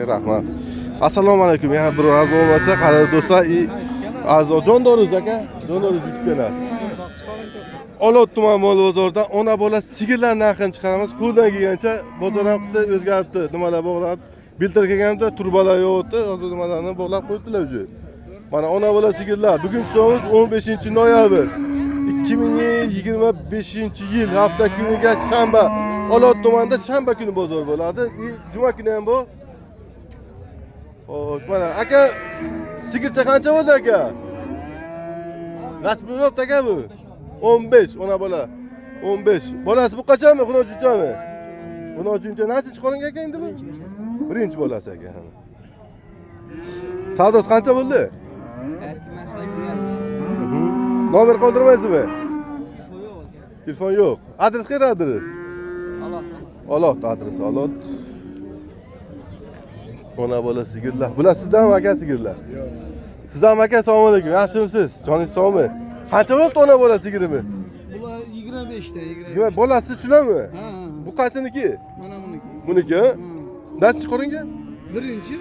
Rahmat. Assalomu alaykum. Yana bir razı olmasa qadrli do'stlar, Jon Doruz aka, Jon Doruz yutib kelar. Olot tuman mol bozordan ona bola sigirlar narxini chiqaramiz. Qo'ldan kelgancha bozor ham qildi, o'zgaribdi. Nimalar bog'lab, biltir kelganda turbalar yo'qdi, hozir nimalarni bog'lab qo'yibdilar o'zi. Mana ona bola sigirlar. Bugun so'miz 15-noyabr 2025-yil hafta kuniga shanba. Olot tumanida shanba kuni bozor bo'ladi. Juma kuni ham bu. Xo'sh, mana aka sigircha qancha bo'ldi aka? Nasib bo'libdi aka bu? 15 ona bola. 15. Bolasi bu qachonmi? Xudo uchunchami? Xudo uchuncha nasib chiqaring aka endi bu? Birinchi bolasi aka. Savdosi qancha bo'ldi? Nomer qoldirmaysizmi? Telefon yo'q. Adres qayerda adres? Olot adresi, Olot. Ona bola sigirlar. Bular sizdanmi aka sigirlar? Siz ham aka, assalomu alaykum. Yaxshimisiz? Joningiz sog'mi? Qancha bo'libdi ona bola sigirimiz? Bular 25 ta, 25. Bolasi shularmi? Ha. Bu qaysiniki? Mana buniki. Buniki? Nechi qo'ringa? Birinchi.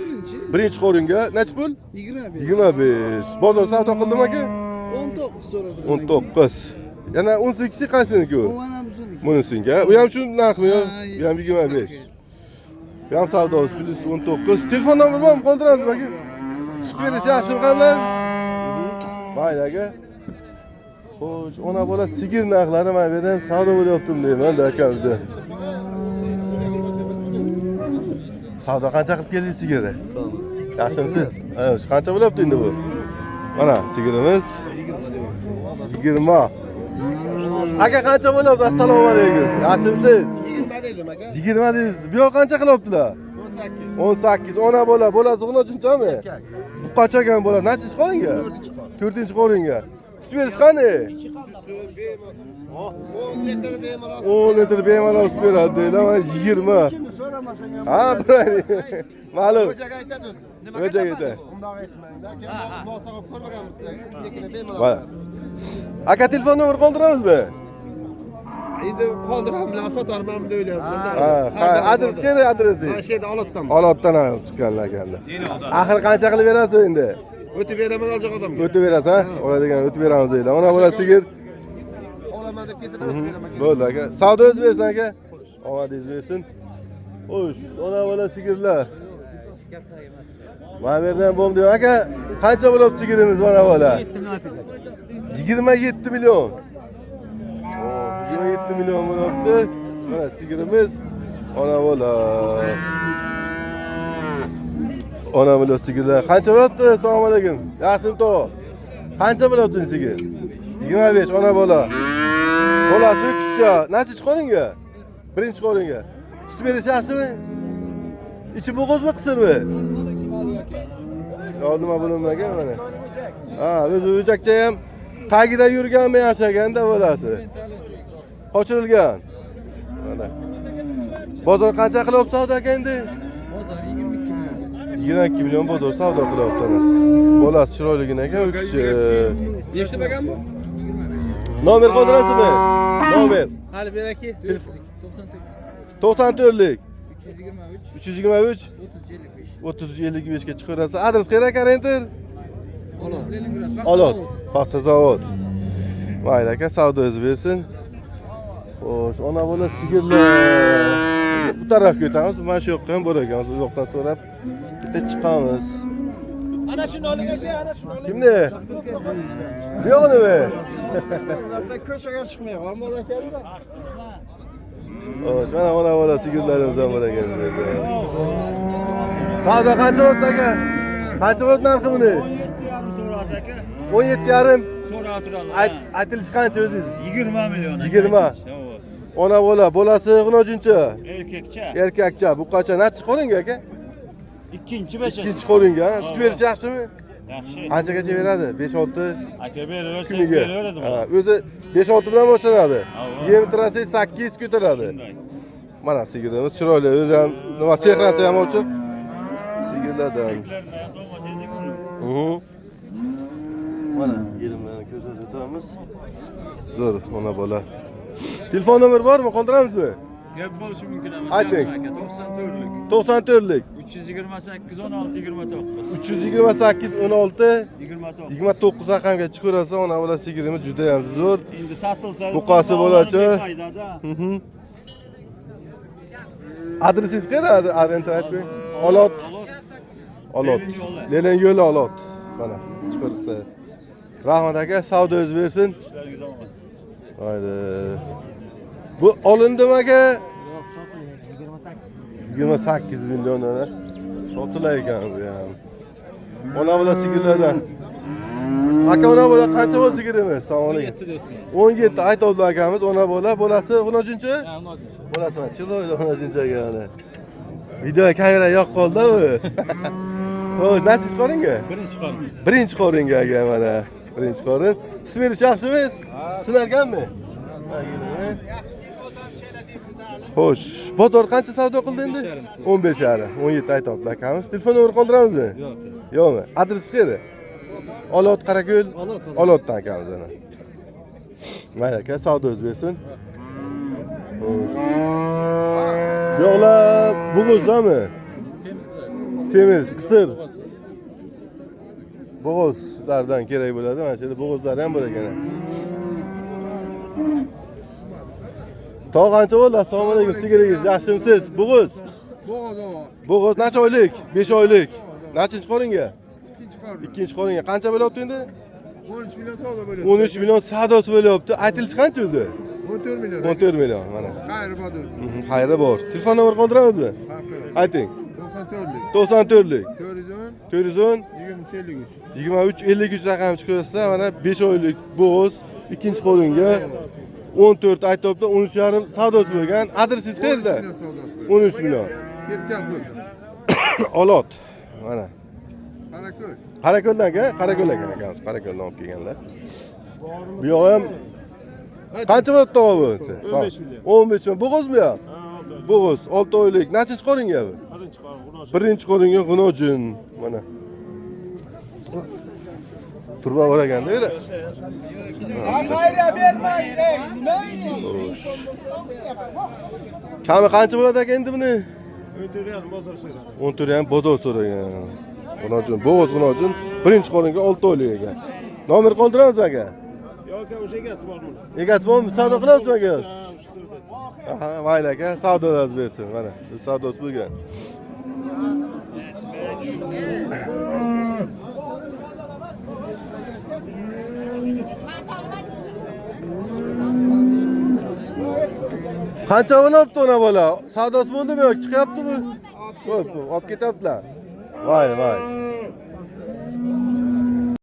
Birinchi qo'ringa nechi pul? 25. 25. Bozor savdo qildimi aka? 19 so'radim. 19. Yana 18 qaysiniki u? Mana buniki. Bunisiga. Bu ham shu narxmi yo? Bu ham 25. Bu ham savdosi plus 19. Telefon nomeri bormi? Qoldiramiz aka. Sut berish yaxshimi qanday? Mayli aka. Xo'sh, ona bola sigir narxlari men berdim, savdo bo'lyaptim deyman akamizda. Savdo qancha qilib keldingiz sigirni? Yaxshimisiz? Ha, qancha bo'lyapti endi bu? Mana sigirimiz 20. Aka qancha bo'lyapti? Assalomu alaykum. Yaxshimisiz? 20 dedim aka. 20 dedingiz. Bu yoq qancha qilyaptilar? 18. Ona bola, bolasi Xudo uchunchami? Bu qachon bola? Nechinchi qo'ringa? 4-qo'ringa. Sut berish qani? 10 litr bemalol sut beradi deylar. 20. Ha, burayni. Ma'lum. Xo'jaga aytadi o'zi. Xo'jaga aytadi. Undoq aytmangda. Keyin musoqo ko'rmaganmiz. Lekin bemalol. Mana. Aka telefon nomer qoldiramizmi? Endi qoldiramlar, sotarman deb o'ylayapman. Ha, adres kerak, adresi. Mana shu yerda Olotdan. Olotdan ham chiqqanlar ekanda. Axir qancha qilib berasiz endi? O'tib beraman olacak odamga. O'tib berasiz, ha? Oladigan o'tib beramiz deylar. Ona bola sigir. Olaman deb kelsa o'tib beraman. Bo'ldi aka. Savdo o'tib bersin aka. Omadingiz bersin. Xo'sh, ona bola sigirlar. Mana bu yerdan bo'ldi aka. Qancha bo'lib sigirimiz ona bola? 27 million. 27 million bo'libdi. Mana sigirimiz ona bola. Ona bola sigirlar. Qancha bo'libdi? Assalomu alaykum. Yaxshimi to? Qancha bo'libdi sigir? 25 ona bola. Bolasi kichik. Nechi qo'ringa? Birinchi qo'ringa. Sut berish yaxshimi? Ichi bo'g'izmi, qisirmi? Nima bo'limlarga mana. Ha, o'zi o'jakcha ham tagida yurganmi yashaganda bolasi. Qochirilgan. Mana. Bozor qancha qilyapti savdo aka endi? Bozor 22 million. 22 million bozor savdo qilyapti ana. Bolasi chiroyligina ekan, u kishi. Nechta bagan bu? 25. Nomer qoldirasizmi? Nomer. Hali beraki. 94lik 323 323 3055. 3055 ga chiqarasiz. Adres qayerda aka Renter? Olot, Leningrad. Olot, paxta zavod. Mayli aka, savdoingizni bersin. Xo'sh, ona bola sigirlar. Bu tarafga o'tamiz. Mana shu yoqqa ham bor ekan. O'sha yoqdan so'rab bitta chiqamiz. Ana shuni oling aka, ana shuni oling. Kimni? Bu yoq nima? Ko'chaga chiqmayapman, bor ekanda. Xo'sh, mana ona bola sigirlarimiz ham bor ekan bu yerda. Savdo qancha bo'ldi aka? Qancha bo'ldi narxi buni? 17,5. Sonra hatırladım. Aytilishi qancha o'zingiz? 20 milyon. 20. Ona bola, bolasi Xunojuncha. Erkekçe. Erkakcha. Bu qancha? Nechi qo'ringa aka? İkinci beşe. Ikkinchi qo'ringa. Sut berish yaxshimi? Yaxshi. Qanchagacha beradi? 5-6 Aka beraversa kuniga. beraveradi. Ha, o'zi 5-6 bilan boshlanadi. Ha. Yem tirasi 8 ko'taradi. Mana sigirimiz chiroyli, o'zi ham nima chehrasi ham ochiq. Sigirlardan. Mana yerimlarni ko'rsatib o'tamiz. Zo'r ona bola. Telefon nomeri bormi? Qoldiramizmi? Gap bo'lishi mumkin emas. Ayting. 94lik. 94lik. 328 16 29. 328 16 29. 29 raqamga chiqarsa, ona bola sigirimiz juda ham zo'r. Endi satilsa Buqasi bo'lachi. Foydada. Adresingiz qayerda? Adresini ayting. Olot. Olot. Lelen yo'li Olot. Mana chiqarsa. Rahmat aka, savdoingiz bersin. Ishlaringiz omon. Haydi. Bu olindimi aka? 28 million ona. Sotilar ekan bu ham. Ona bola sigirlardan. Aka ona bola qancha bo'lsa sigirimiz? Assalomu alaykum. 17 aytdi akamiz, ona bola, bolasi 13-chi? Bolasi mana chiroyli 13-chi ekan. Video kamera yo'q qoldi bu. Xo'sh, nasib qoringa? Birinchi qoringa aka mana. Birinchi qorin. Ismingiz yaxshimi? Sinarganmi? Xo'sh, bozor qancha savdo qildi endi? 15 yarim. 17 aytdi akamiz. Telefon nomer qoldiramizmi? Yo'q. Yo'qmi? Adres qayerda? Olot Qarako'l. Olotdan akamiz ana. Mayli aka, savdoingiz bersin. Xo'sh. Bu yo'qlar bo'g'ozdami? Semiz, qisir. Bo'g'ozlardan kerak bo'ladi. Mana shu yerda bo'g'ozlar ham bor ekan. Tog' qancha bo'ldi? Assalomu alaykum, sigiringiz yaxshimisiz? Bo'g'oz. Bo'g'oz necha oylik? 5 oylik. Nechinchi qoringa? Ikkinchi qoringa. Qancha bo'lyapti endi? 13 million savdo bo'lyapti. 13 million savdosi bo'lyapti. Aytilishi qancha o'zi? 14 million. 14 million mana. Xayr bor. Xayri bor. Telefon nomer qoldiramizmi? Ayting. 94lik. 94lik. 410 410 23 53. 23 53 raqam chiqarsa, mana 5 oylik bo'g'oz, ikkinchi qoringa 14 aytibdi, 13,5 savdosi bo'lgan. Adresingiz qayerda? 13 million. Ketgan bo'lsa. Olot. Mana. Qarako'l. Qarako'ldan-ku, Qarako'l ekan akamiz, Qarako'ldan olib kelganlar. Bu yoq ham qancha bo'lib tog'a bu? 15 million. 15 million. Bo'g'ozmi yo? Bo'g'oz 6 oylik. Nechinchi qoringa bu? Birinchi qoringa G'unojin. Mana. Turba bor ekanda edi. Xayriya bermaydi. Nima? Kami qancha bo'ladi aka endi buni? 14 ham bozor so'radi. 14 ham bozor so'ragan. G'unojin, bo'g'oz G'unojin birinchi qoringa 6 oylik ekan. Nomer qoldiramiz aka? Yo'q aka, o'sha egasi bor buni. Egasi bormi? Savdo qilamizmi aka? Aha, mayli aka, savdolarni bersin. Mana, bu savdosi bo'lgan. Qancha bo'lyapti ona bola? Savdosi bo'ldimi yoki chiqyaptimi? Ko'p, olib ketyaptilar. Mayli, mayli.